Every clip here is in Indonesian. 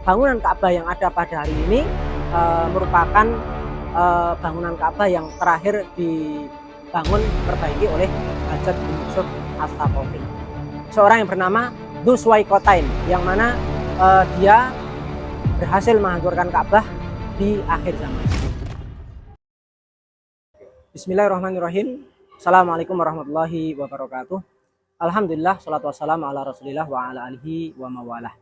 bangunan Ka'bah yang ada pada hari ini merupakan bangunan Ka'bah yang terakhir dibangun perbaiki oleh Hajjaj bin Yusuf As-Saqafi, seorang yang bernama Dzu Suwaikotain, yang mana dia berhasil menghancurkan Ka'bah di akhir zaman. Bismillahirrahmanirrahim. Assalamualaikum warahmatullahi wabarakatuh. Alhamdulillah, salatu wassalamu ala rasulillah wa ala alihi wa mawalah.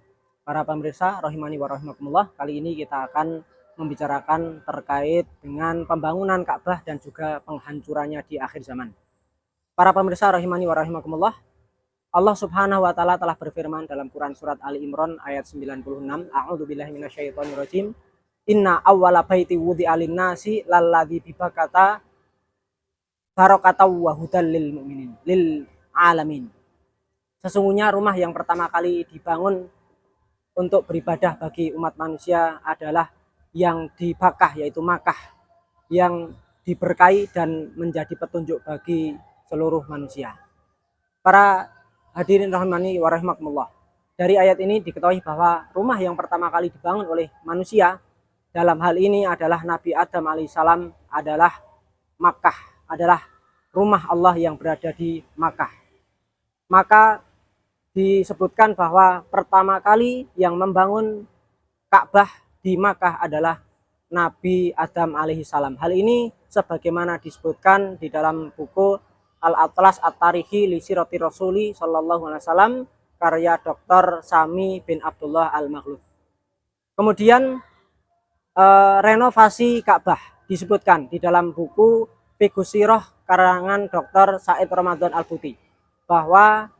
Para pemirsa rahimani wa rahimakumullah, kali ini kita akan membicarakan terkait dengan pembangunan Ka'bah dan juga penghancurannya di akhir zaman. Para pemirsa rahimani wa rahimakumullah, Allah Subhanahu wa taala telah berfirman dalam Quran surat Ali Imran ayat 96, A'udzubillahi minasyaitonirrajim. Inna awwala baiti wudi'a lin-nasi lalladzi bibakata barakataw wa hudal lil mu'minin lil alamin. Sesungguhnya rumah yang pertama kali dibangun untuk beribadah bagi umat manusia adalah yang di Bakkah, yaitu Makkah, yang diberkahi dan menjadi petunjuk bagi seluruh manusia. Para hadirin rahimani wa rahimakumullah, dari ayat ini diketahui bahwa rumah yang pertama kali dibangun oleh manusia dalam hal ini adalah Nabi Adam alaihissalam adalah Makkah, adalah rumah Allah yang berada di Makkah. Maka disebutkan bahwa pertama kali yang membangun Ka'bah di Makkah adalah Nabi Adam alaihissalam. Hal ini sebagaimana disebutkan di dalam buku Al-Atlas At-Tarikhi li Sirati Rasuli sallallahu alaihi wasallam karya Dr. Sami bin Abdullah Al-Maghluf. Kemudian renovasi Ka'bah disebutkan di dalam buku Fiqhus Sirah karangan Dr. Said Ramadan Al-Buti, bahwa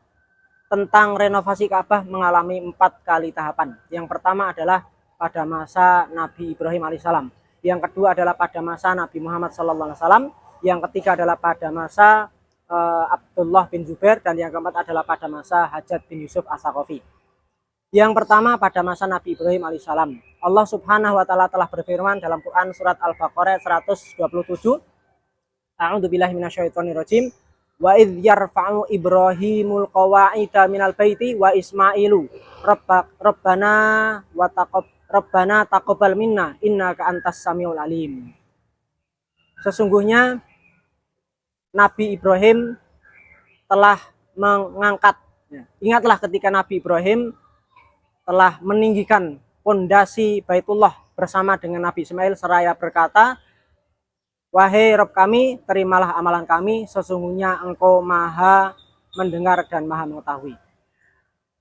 tentang renovasi Ka'bah mengalami 4 kali tahapan. Yang pertama adalah pada masa Nabi Ibrahim alaihissalam, yang kedua adalah pada masa Nabi Muhammad sallallahu alaihi wasallam, yang ketiga adalah pada masa Abdullah bin Zubair, dan yang keempat adalah pada masa Hajjaj bin Yusuf As-Saqafi. Yang pertama pada masa Nabi Ibrahim alaihissalam, Allah Subhanahu wa taala telah berfirman dalam Quran surat Al-Baqarah 127, A'udzubillahi minasyaitonirrajim. Wa idh yarfa'u Ibrahimul qawa'ida minal baiti wa Ismailu Rabbana taqabbal minna innaka antas samiul alim. Sesungguhnya Nabi Ibrahim telah mengangkat, ingatlah ketika Nabi Ibrahim telah meninggikan pondasi Baitullah bersama dengan Nabi Ismail seraya berkata, wahai Rabb kami, terimalah amalan kami, sesungguhnya Engkau maha mendengar dan maha mengetahui.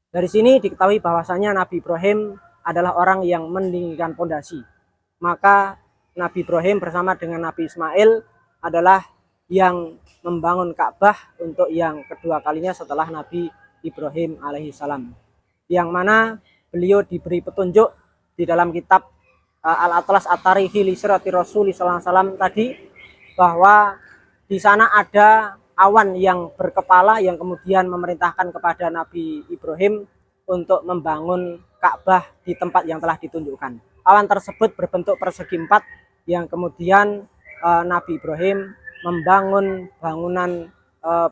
Dari sini diketahui bahwasanya Nabi Ibrahim adalah orang yang meninggikan pondasi. Maka Nabi Ibrahim bersama dengan Nabi Ismail adalah yang membangun Ka'bah untuk yang kedua kalinya setelah Nabi Ibrahim alaihissalam, yang mana beliau diberi petunjuk di dalam kitab Al-Atlas At-Tarikhi li Sirati Rasuli sallallahu alaihi wasallam tadi, bahwa di sana ada awan yang berkepala yang kemudian memerintahkan kepada Nabi Ibrahim untuk membangun Ka'bah di tempat yang telah ditunjukkan. Awan tersebut berbentuk persegi 4 yang kemudian Nabi Ibrahim membangun bangunan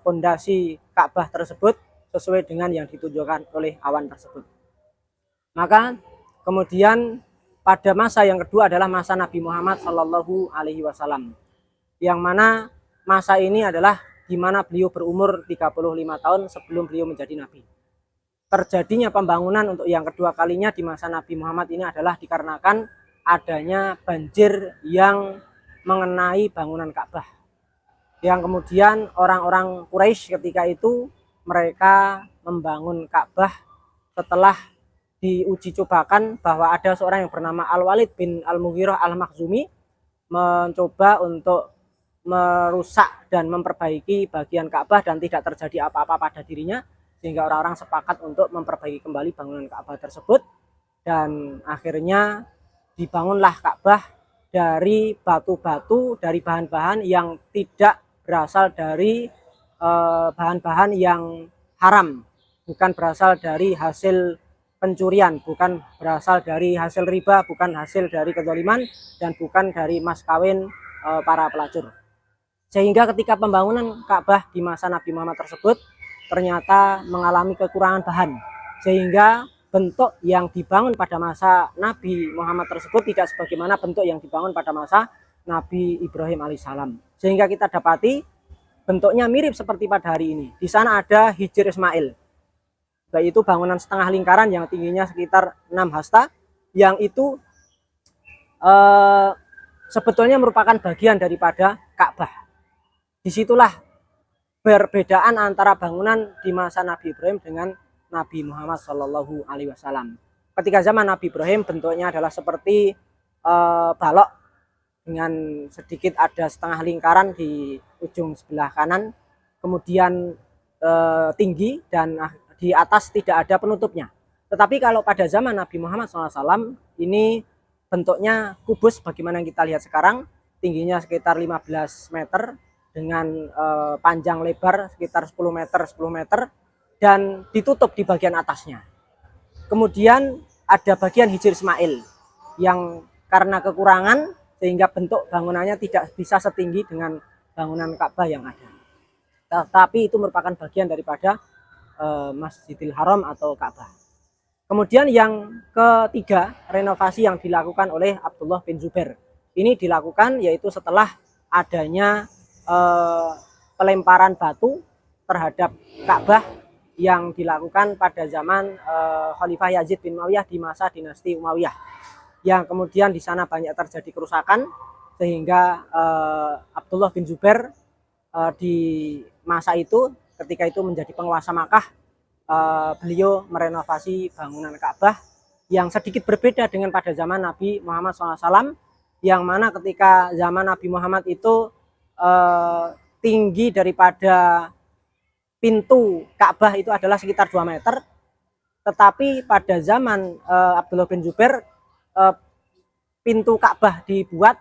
pondasi Ka'bah tersebut sesuai dengan yang ditunjukkan oleh awan tersebut. Maka kemudian pada masa yang kedua adalah masa Nabi Muhammad Sallallahu Alaihi Wasallam, yang mana masa ini adalah di mana beliau berumur 35 tahun sebelum beliau menjadi Nabi. Terjadinya pembangunan untuk yang kedua kalinya di masa Nabi Muhammad ini adalah dikarenakan adanya banjir yang mengenai bangunan Ka'bah, yang kemudian orang-orang Quraisy ketika itu mereka membangun Ka'bah setelah diuji cobakan bahwa ada seorang yang bernama Al-Walid bin Al-Mughirah Al-Makhzumi mencoba untuk merusak dan memperbaiki bagian Ka'bah dan tidak terjadi apa-apa pada dirinya, sehingga orang-orang sepakat untuk memperbaiki kembali bangunan Ka'bah tersebut, dan akhirnya dibangunlah Ka'bah dari batu-batu, dari bahan-bahan yang tidak berasal dari bahan-bahan yang haram, bukan berasal dari hasil pencurian, bukan berasal dari hasil riba, bukan hasil dari kezaliman, dan bukan dari mas kawin para pelacur. Sehingga ketika pembangunan Ka'bah di masa Nabi Muhammad tersebut ternyata mengalami kekurangan bahan, sehingga bentuk yang dibangun pada masa Nabi Muhammad tersebut tidak sebagaimana bentuk yang dibangun pada masa Nabi Ibrahim alaihissalam. Sehingga kita dapati bentuknya mirip seperti pada hari ini. Di sana ada Hijr Ismail, yaitu bangunan setengah lingkaran yang tingginya sekitar 6 hasta, yang itu sebetulnya merupakan bagian daripada Ka'bah. Disitulah perbedaan antara bangunan di masa Nabi Ibrahim dengan Nabi Muhammad Shallallahu Alaihi Wasallam. Ketika zaman Nabi Ibrahim bentuknya adalah seperti balok dengan sedikit ada setengah lingkaran di ujung sebelah kanan, kemudian tinggi dan di atas tidak ada penutupnya. Tetapi kalau pada zaman Nabi Muhammad SAW ini bentuknya kubus bagaimana yang kita lihat sekarang, tingginya sekitar 15 meter dengan panjang lebar sekitar 10 meter dan ditutup di bagian atasnya. Kemudian ada bagian Hijr Ismail yang karena kekurangan sehingga bentuk bangunannya tidak bisa setinggi dengan bangunan Ka'bah yang ada. Tetapi itu merupakan bagian daripada Masjidil Haram atau Ka'bah. Kemudian yang ketiga, renovasi yang dilakukan oleh Abdullah bin Zubair. Ini dilakukan yaitu setelah adanya pelemparan batu terhadap Ka'bah yang dilakukan pada zaman Khalifah Yazid bin Muawiyah di masa dinasti Umayyah, yang kemudian di sana banyak terjadi kerusakan sehingga Abdullah bin Zubair di masa itu ketika itu menjadi penguasa Makkah, beliau merenovasi bangunan Ka'bah yang sedikit berbeda dengan pada zaman Nabi Muhammad SAW, yang mana ketika zaman Nabi Muhammad itu tinggi daripada pintu Ka'bah itu adalah sekitar 2 meter, tetapi pada zaman Abdullah bin Zubair pintu Ka'bah dibuat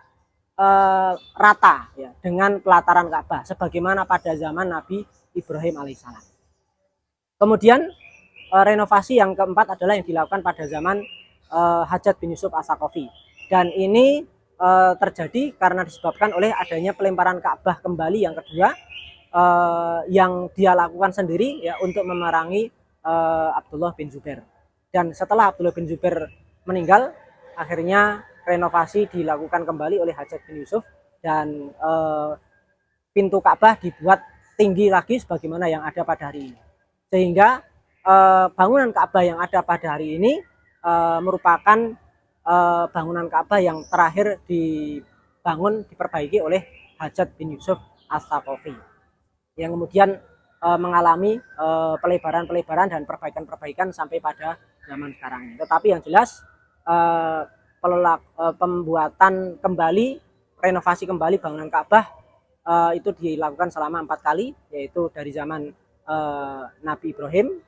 rata ya, dengan pelataran Ka'bah sebagaimana pada zaman Nabi Ibrahim alaihissalam. Kemudian renovasi yang keempat adalah yang dilakukan pada zaman Hajjaj bin Yusuf As-Saqafi, dan ini terjadi karena disebabkan oleh adanya pelemparan Ka'bah kembali yang kedua yang dia lakukan sendiri ya untuk memerangi Abdullah bin Zubair. Dan setelah Abdullah bin Zubair meninggal, akhirnya renovasi dilakukan kembali oleh Hajjaj bin Yusuf dan pintu Ka'bah dibuat tinggi lagi sebagaimana yang ada pada hari ini. Sehingga bangunan Ka'bah yang ada pada hari ini merupakan bangunan Ka'bah yang terakhir diperbaiki oleh Hajjaj bin Yusuf As-Saqafi, yang kemudian mengalami pelebaran dan perbaikan sampai pada zaman sekarang ini. Tetapi yang jelas pembuatan kembali, renovasi kembali bangunan Ka'bah itu dilakukan selama 4 kali, yaitu dari zaman Nabi Ibrahim,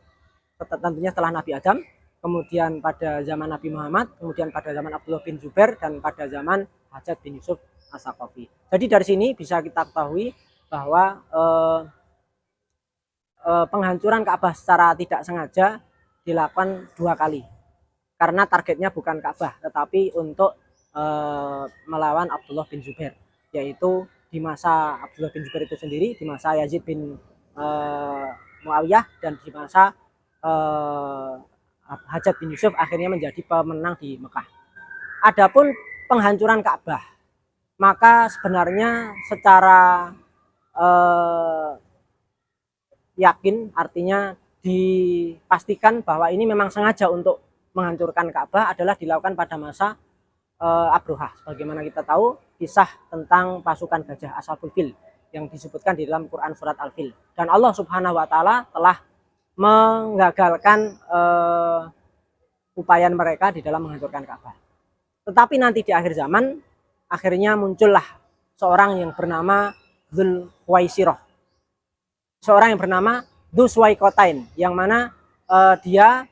tentunya setelah Nabi Adam, kemudian pada zaman Nabi Muhammad, kemudian pada zaman Abdullah bin Zubair, dan pada zaman Hajjaj bin Yusuf As-Saqafi. Jadi dari sini bisa kita ketahui bahwa penghancuran Ka'bah secara tidak sengaja dilakukan 2 kali, karena targetnya bukan Ka'bah tetapi untuk melawan Abdullah bin Zubair, yaitu di masa Abdullah bin Zubair itu sendiri, di masa Yazid bin Muawiyah, dan di masa Hajjaj bin Yusuf akhirnya menjadi pemenang di Mekah. Adapun penghancuran Ka'bah, maka sebenarnya secara yakin, artinya dipastikan bahwa ini memang sengaja untuk menghancurkan Ka'bah, adalah dilakukan pada masa Abrohah. Bagaimana kita tahu kisah tentang pasukan gajah Ashabul Fil yang disebutkan di dalam Quran surat Al-Fil, dan Allah Subhanahu wa taala telah menggagalkan upaya mereka di dalam menghancurkan Ka'bah. Tetapi nanti di akhir zaman akhirnya muncullah seorang yang bernama Dzul Khuwaisirah, seorang yang bernama Dzu Suwaikotain, yang mana dia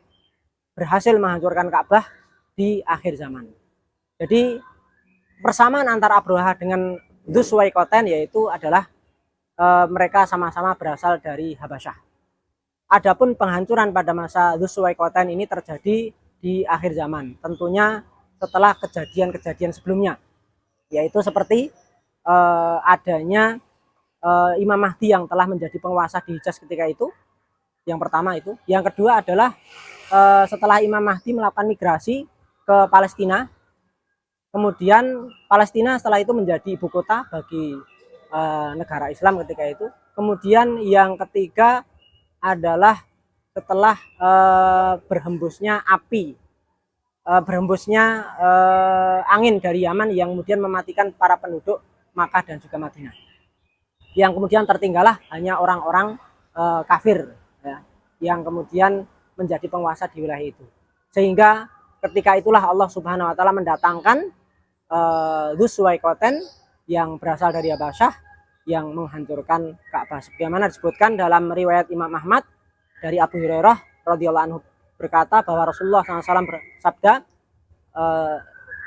berhasil menghancurkan Ka'bah di akhir zaman. Jadi persamaan antara Abrohah dengan Dzu Suwaikotain yaitu adalah mereka sama-sama berasal dari Habasyah. Adapun penghancuran pada masa Dzu Suwaikotain ini terjadi di akhir zaman, tentunya setelah kejadian-kejadian sebelumnya, yaitu seperti adanya Imam Mahdi yang telah menjadi penguasa di Hijaz ketika itu, yang pertama itu. Yang kedua adalah setelah Imam Mahdi melakukan migrasi ke Palestina, kemudian Palestina setelah itu menjadi ibu kota bagi negara Islam ketika itu. Kemudian yang ketiga adalah setelah berhembusnya api, berhembusnya angin dari Yaman yang kemudian mematikan para penduduk Makkah dan juga Madinah. Yang kemudian tertinggallah hanya orang-orang kafir, ya, yang kemudian menjadi penguasa di wilayah itu. Sehingga ketika itulah Allah Subhanahu wa taala mendatangkan Dzulqarnain yang berasal dari Habasyah yang menghancurkan Ka'bah. Sebagaimana disebutkan dalam riwayat Imam Ahmad dari Abu Hurairah radhiyallahu anhu berkata bahwa Rasulullah SAW bersabda,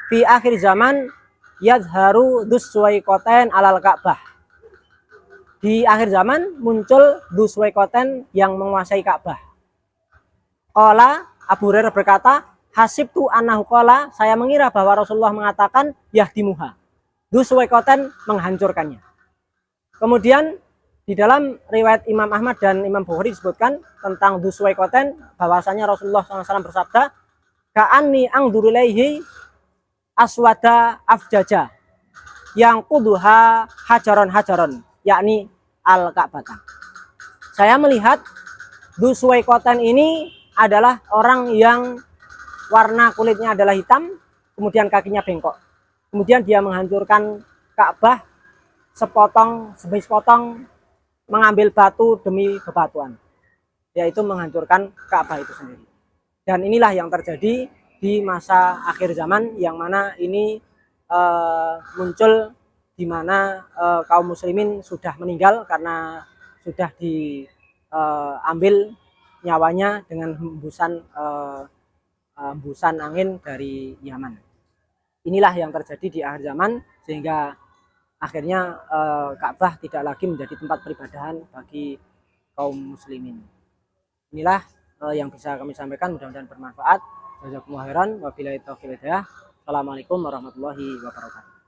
fi akhir zaman yadharu Dzulqarnain alal Ka'bah. Di akhir zaman muncul Dzulqarnain yang menguasai Ka'bah. Qala, Abu Hurairah berkata, hasibtu annahu qala, saya mengira bahwa Rasulullah mengatakan yahdimuha, Dzulqarnain menghancurkannya. Kemudian di dalam riwayat Imam Ahmad dan Imam Bukhari disebutkan tentang Dzulqarnain bahwasanya Rasulullah SAW bersabda, ka'anni angduru ilaihi aswada afjaja yang kuduha hajaron, yakni al-Ka'bah. Saya melihat Dzulqarnain ini adalah orang yang warna kulitnya adalah hitam, kemudian kakinya bengkok. Kemudian dia menghancurkan Ka'bah sepotong, mengambil batu demi bebatuan, yaitu menghancurkan Ka'bah itu sendiri. Dan inilah yang terjadi di masa akhir zaman, yang mana ini muncul di mana kaum muslimin sudah meninggal karena sudah diambil nyawanya dengan hembusan angin dari Yaman. Inilah yang terjadi di akhir zaman, sehingga akhirnya Ka'bah tidak lagi menjadi tempat peribadahan bagi kaum muslimin. Inilah yang bisa kami sampaikan, mudah-mudahan bermanfaat. Jazakumullah khairan, wabillahi taufiq wal hidayah. Assalamualaikum warahmatullahi wabarakatuh.